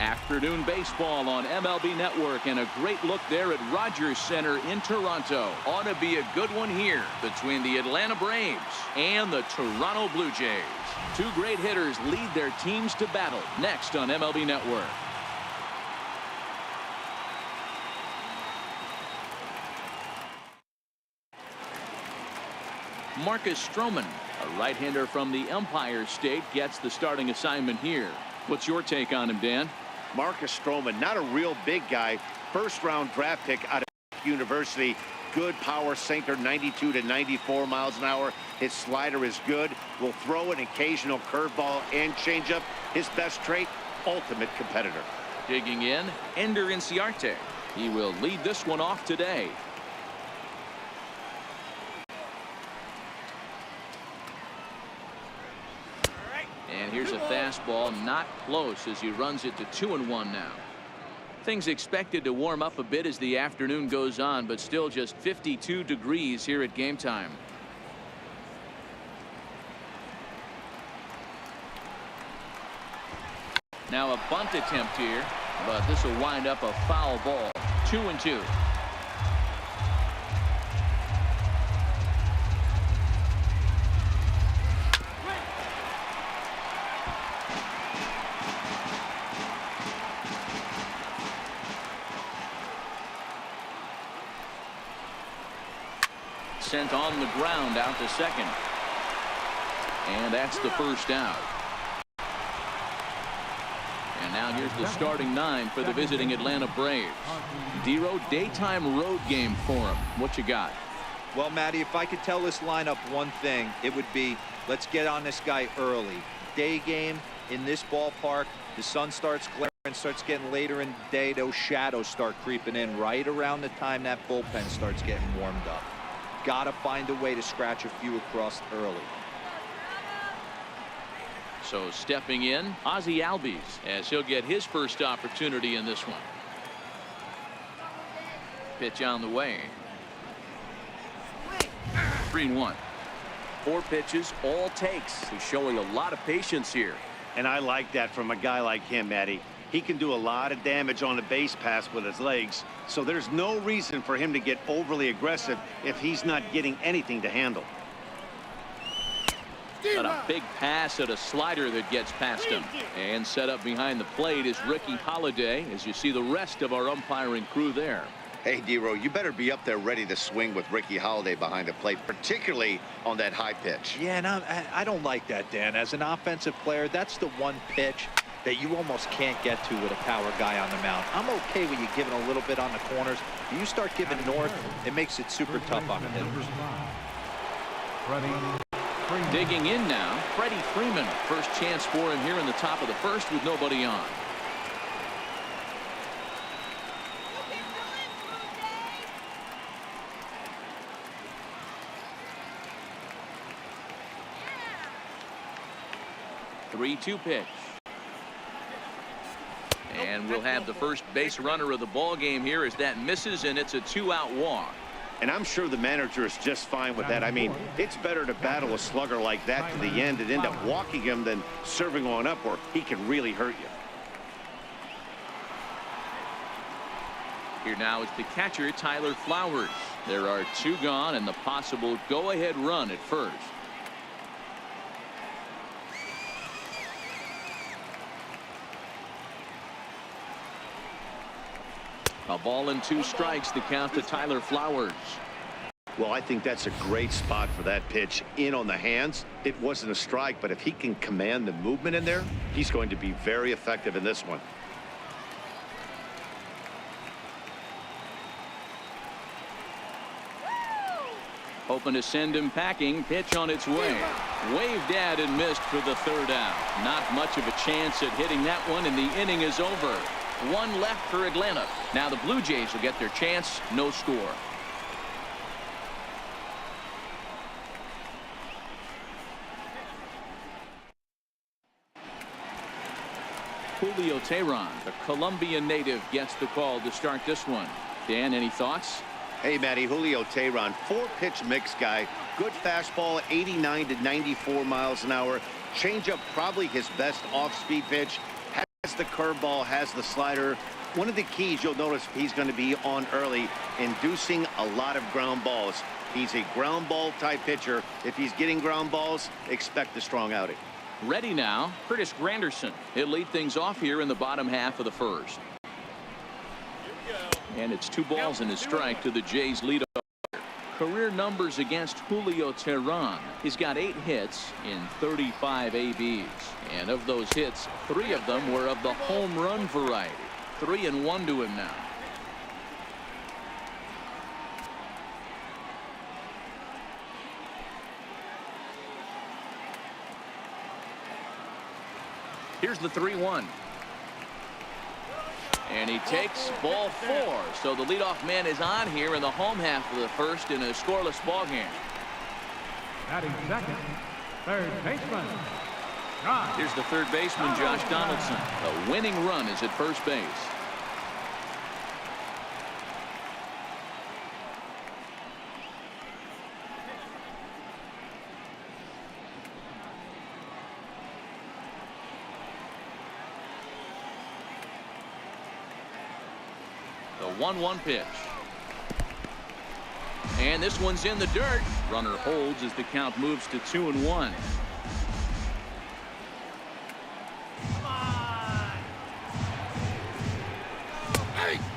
Afternoon baseball on MLB Network, and a great look there at Rogers Center in Toronto. Ought to be a good one here between the Atlanta Braves and the Toronto Blue Jays. Two great hitters lead their teams to battle next on MLB Network. Marcus Stroman, a right-hander from the Empire State, gets the starting assignment here. What's your take on him, Dan? Marcus Stroman, not a real big guy. First-round draft pick out of university. Good power sinker, 92 to 94 miles an hour. His slider is good. Will throw an occasional curveball and changeup. His best trait, ultimate competitor. Digging in, Ender Inciarte. He will lead this one off today. And here's a fastball, not close, as he runs it to 2-1 now. Things expected to warm up a bit as the afternoon goes on, but still just 52 degrees here at game time. Now a bunt attempt here, but this will wind up a foul ball. 2-2. Sent on the ground out to second. And that's the first out. And now here's the starting nine for the visiting Atlanta Braves. Dero, daytime road game for him. What you got? Well, Matty, if I could tell this lineup one thing, it would be let's get on this guy early. Day game in this ballpark, the sun starts glaring, starts getting later in the day. Those shadows start creeping in right around the time that bullpen starts getting warmed up. Got to find a way to scratch a few across early. So stepping in, Ozzie Albies, as he'll get his first opportunity in this one. Pitch on the way. 3-1. 4 pitches, all takes. He's showing a lot of patience here. And I like that from a guy like him, Matty. He can do a lot of damage on the base pass with his legs, so there's no reason for him to get overly aggressive if he's not getting anything to handle. Got a big pass at a slider that gets past him. And set up behind the plate is Ricky Holiday, as you see the rest of our umpiring crew there. Hey, Dero, you better be up there ready to swing with Ricky Holiday behind the plate, particularly on that high pitch. Yeah, and I don't like that, Dan. As an offensive player, that's the one pitch that you almost can't get to with a power guy on the mound. I'm okay with you giving a little bit on the corners. If you start giving north, it makes it super tough on the hitters. Digging in now, Freddie Freeman. First chance for him here in the top of the first with nobody on. The 3-2 pitch. And we'll have the first base runner of the ball game here as that misses, and it's a 2-out walk. And I'm sure the manager is just fine with that. I mean, it's better to battle a slugger like that to the end and end up walking him than serving on up where he can really hurt you. Here now is the catcher, Tyler Flowers. There are 2 gone and the possible go-ahead run at first. A ball and 2 strikes to count to Tyler Flowers. Well, I think that's a great spot for that pitch. In on the hands. It wasn't a strike, but if he can command the movement in there, he's going to be very effective in this one. Hoping to send him packing. Pitch on its way. Waved at and missed for the 3rd out. Not much of a chance at hitting that one, and the inning is over. 1 left for Atlanta. Now the Blue Jays will get their chance. No score. Julio Teheran, the Colombian native, gets the call to start this one. Dan, any thoughts? Hey, Matty, Julio Teheran, 4-pitch mix guy. Good fastball, 89 to 94 miles an hour. Changeup, probably his best off-speed pitch. the curveball, has the slider. One of the keys you'll notice he's going to be on early, inducing a lot of ground balls. He's a ground ball type pitcher. If he's getting ground balls, expect a strong outing. Ready now, Curtis Granderson. He'll lead things off here in the bottom half of the first. And it's 2 balls and a strike to the Jays' leadoff. Career numbers against Julio Teheran. He's got 8 hits in 35 ABs. And of those hits, 3 of them were of the home run variety. 3-1 to him now. Here's the 3-1. And he takes ball 4. So the leadoff man is on here in the home half of the first in a scoreless ball game. Batting second, third baseman, Josh. Here's the third baseman, Josh Donaldson. The winning run is at first base. The 1-1 pitch. And this one's in the dirt. Runner holds as the count moves to 2-1.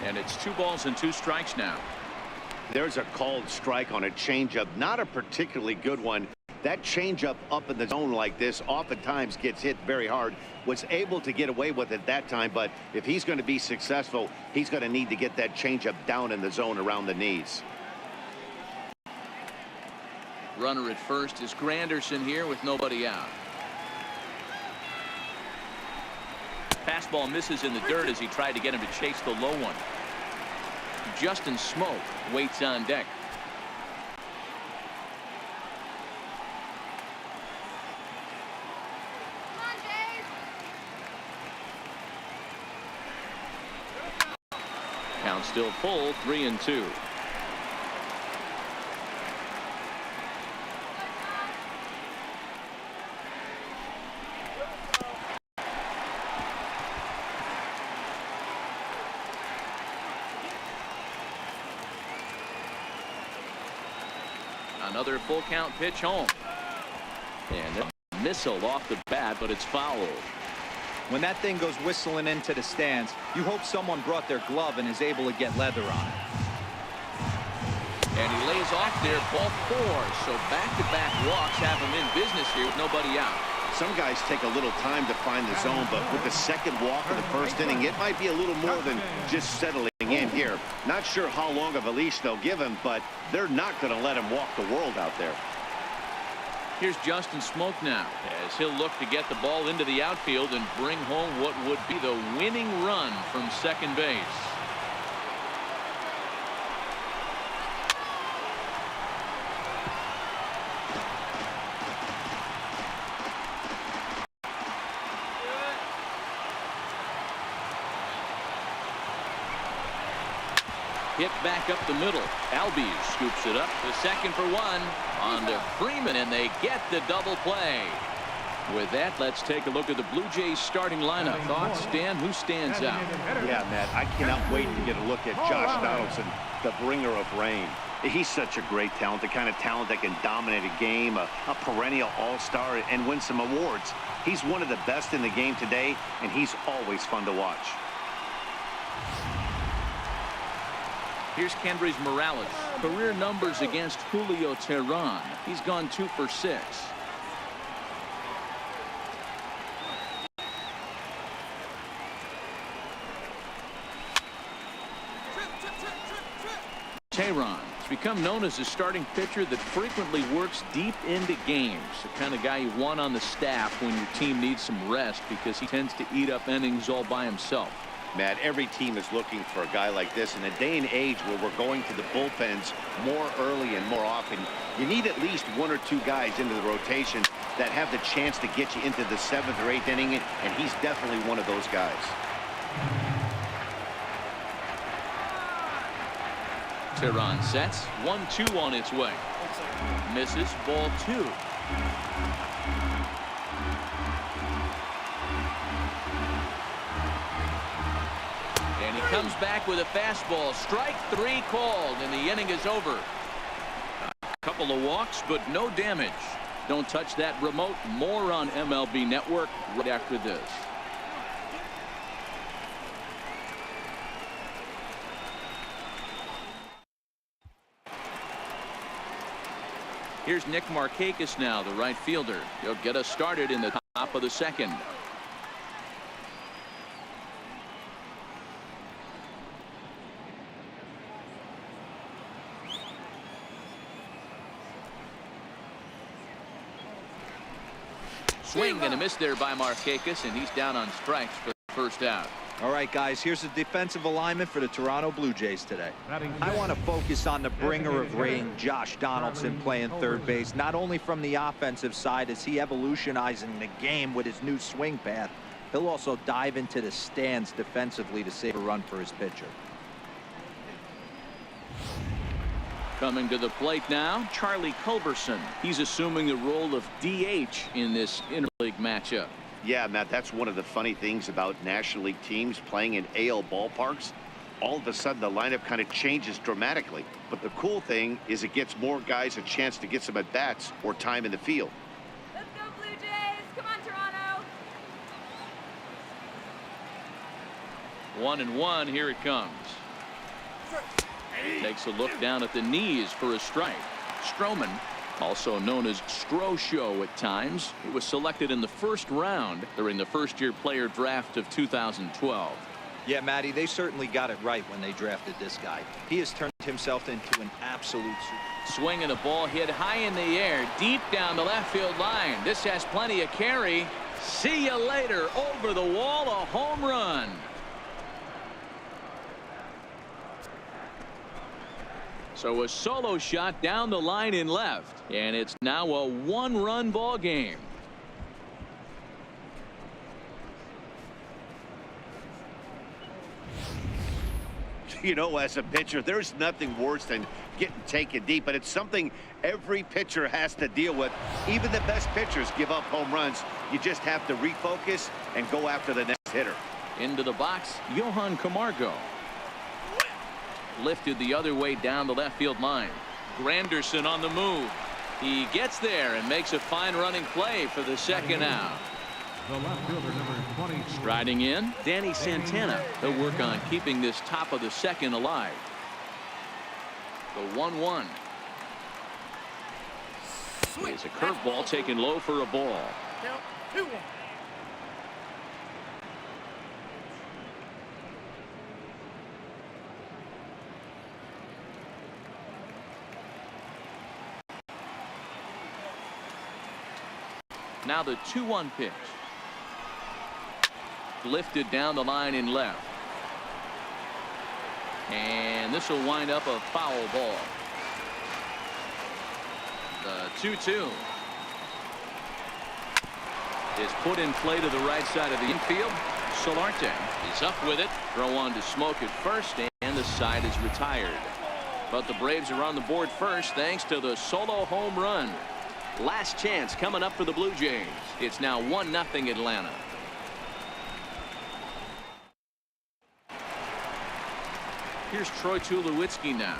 And it's 2 balls and 2 strikes now. There's a called strike on a changeup, not a particularly good one. That changeup up in the zone like this oftentimes gets hit very hard. Was able to get away with it that time, but if he's going to be successful, he's going to need to get that changeup down in the zone around the knees. Runner at first is Granderson here with nobody out. Fastball misses in the dirt as he tried to get him to chase the low one. Justin Smoke waits on deck. Count still full, 3-2. Another full count pitch home. And a missile off the bat, but it's fouled. When that thing goes whistling into the stands, you hope someone brought their glove and is able to get leather on it. And he lays off there, ball 4. So back-to-back walks have him in business here with nobody out. Some guys take a little time to find the zone, but with the second walk of the first inning, it might be a little more than just settling in here. Not sure how long of a leash they'll give him, but they're not going to let him walk the world out there. Here's Justin Smoke now as he'll look to get the ball into the outfield and bring home what would be the winning run from second base. Hit back up the middle. Albies scoops it up to second for 1. On to Freeman, and they get the double play. With that, let's take a look at the Blue Jays starting lineup. Thoughts, Dan? Who stands out? Yeah, Matt, I cannot wait to get a look at Josh Donaldson, the bringer of rain. He's such a great talent, the kind of talent that can dominate a game, a perennial all-star, and win some awards. He's one of the best in the game today, and he's always fun to watch. Here's Kendrys Morales. Career numbers against Julio Teheran. He's gone 2 for 6. Teheran has become known as a starting pitcher that frequently works deep into games. The kind of guy you want on the staff when your team needs some rest because he tends to eat up innings all by himself. Matt, every team is looking for a guy like this. In a day and age where we're going to the bullpens more early and more often, you need at least 1 or 2 guys into the rotation that have the chance to get you into the 7th or 8th inning, and he's definitely one of those guys. Teheran sets 1-2 on its way. Misses, ball 2. comes back with a fastball. Strike 3 called, and the inning is over. A couple of walks, but no damage. Don't touch that remote. More on MLB Network right after this. Here's Nick Markakis now, the right fielder. He'll get us started in the top of the second. Swing and a miss there by Markakis, and he's down on strikes for the first out. All right, guys, here's the defensive alignment for the Toronto Blue Jays today. I want to focus on the bringer of rain, Josh Donaldson, playing third base, not only from the offensive side as he evolutionizing the game with his new swing path, he'll also dive into the stands defensively to save a run for his pitcher. Coming to the plate now, Charlie Culberson. He's assuming the role of DH in this interleague matchup. Yeah, Matt, that's one of the funny things about National League teams playing in AL ballparks. All of a sudden, the lineup kind of changes dramatically. But the cool thing is it gets more guys a chance to get some at-bats or time in the field. Let's go, Blue Jays. Come on, Toronto. 1-1, here it comes. Takes a look down at the knees for a strike. Stroman, also known as Strosho at times, he was selected in the first round during the first-year player draft of 2012. Yeah, Matty, they certainly got it right when they drafted this guy. He has turned himself into an absolute swing and a ball hit high in the air, deep down the left field line. This has plenty of carry. See you later. Over the wall, a home run. So a solo shot down the line in left, and it's now a one-run ball game. You know, as a pitcher, there's nothing worse than getting taken deep, but it's something every pitcher has to deal with. Even the best pitchers give up home runs. You just have to refocus and go after the next hitter. Into the box, Johan Camargo. Lifted the other way down the left field line. Granderson on the move. He gets there and makes a fine running play for the second out. The left fielder, number 20. Striding in, Danny Santana. They'll work on keeping this top of the second alive. The 1-1. It's a curveball taken low for a ball. Count 2-1. Now the 2-1 pitch. Lifted down the line in left. And this will wind up a foul ball. The 2-2 is put in play to the right side of the infield. Solarte is up with it. Throw on to Smoke at first, and the side is retired. But the Braves are on the board first thanks to the solo home run. Last chance coming up for the Blue Jays. It's now 1-0 Atlanta. Here's Troy Tulowitzki now.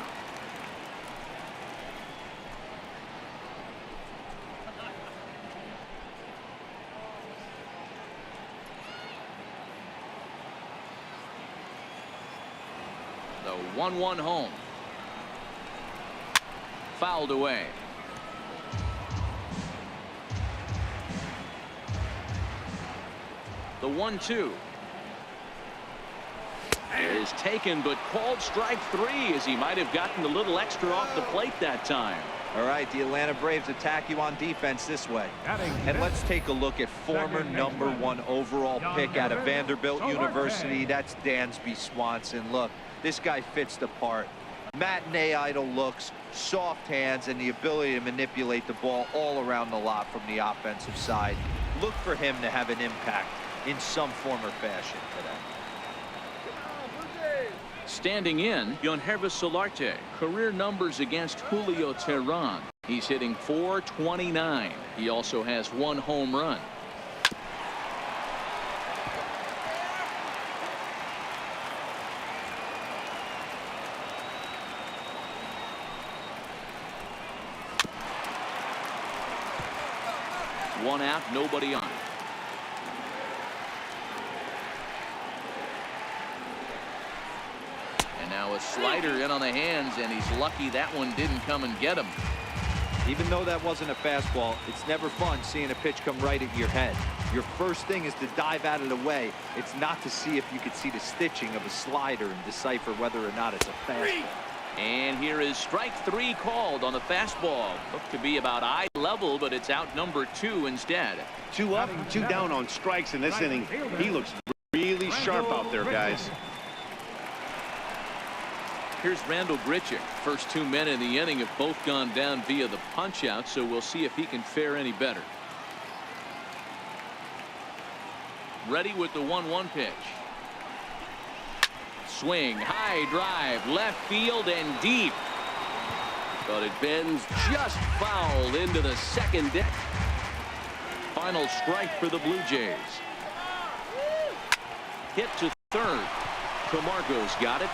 The 1-1 home. Fouled away. The 1-2 is taken, but called strike 3 as he might have gotten a little extra off the plate that time. All right, the Atlanta Braves attack you on defense this way. And let's take a look at former #1 overall pick out of Vanderbilt University. That's Dansby Swanson. Look, this guy fits the part. Matinee idol looks, soft hands, and the ability to manipulate the ball all around the lot from the offensive side. Look for him to have an impact in some form or fashion today. Standing in, Yonhervis Solarte. Career numbers against Julio Teheran. He's hitting .429. He also has 1 home run. One out, nobody on. And now a slider in on the hands, and he's lucky that one didn't come and get him. Even though that wasn't a fastball, it's never fun seeing a pitch come right at your head. Your first thing is to dive out of the way. It's not to see if you could see the stitching of a slider and decipher whether or not it's a fastball. And here is strike 3 called on the fastball. Looked to be about eye level, but it's out number 2 instead. 2 up, 2 down on strikes in this inning. He looks really sharp out there, guys. Here's Randall Grichuk. First 2 men in the inning have both gone down via the punch out, so we'll see if he can fare any better. Ready with the 1-1 pitch. Swing, high drive, left field and deep. But it bends just foul into the second deck. Final strike for the Blue Jays. Hit to third. Camargo's got it.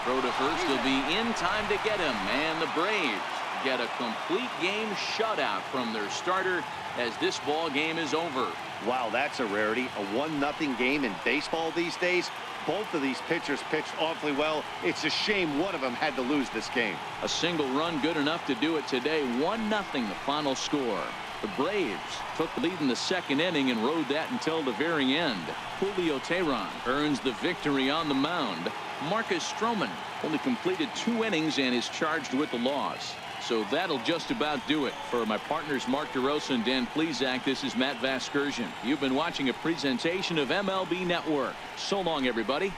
Throw to first will be in time to get him, and the Braves get a complete game shutout from their starter as this ball game is over. Wow, that's a rarity. A 1-0 game in baseball these days. Both of these pitchers pitched awfully well. It's a shame one of them had to lose this game. A single run good enough to do it today. 1-0 the final score. The Braves took the lead in the second inning and rode that until the very end. Julio Teheran earns the victory on the mound. Marcus Stroman only completed 2 innings and is charged with the loss. So that'll just about do it. For my partners Mark DeRosa and Dan Plesac, this is Matt Vasgersian. You've been watching a presentation of MLB Network. So long, everybody.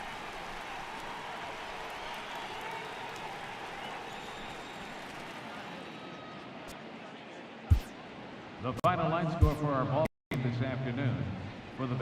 The final line score for our ball game this afternoon. For the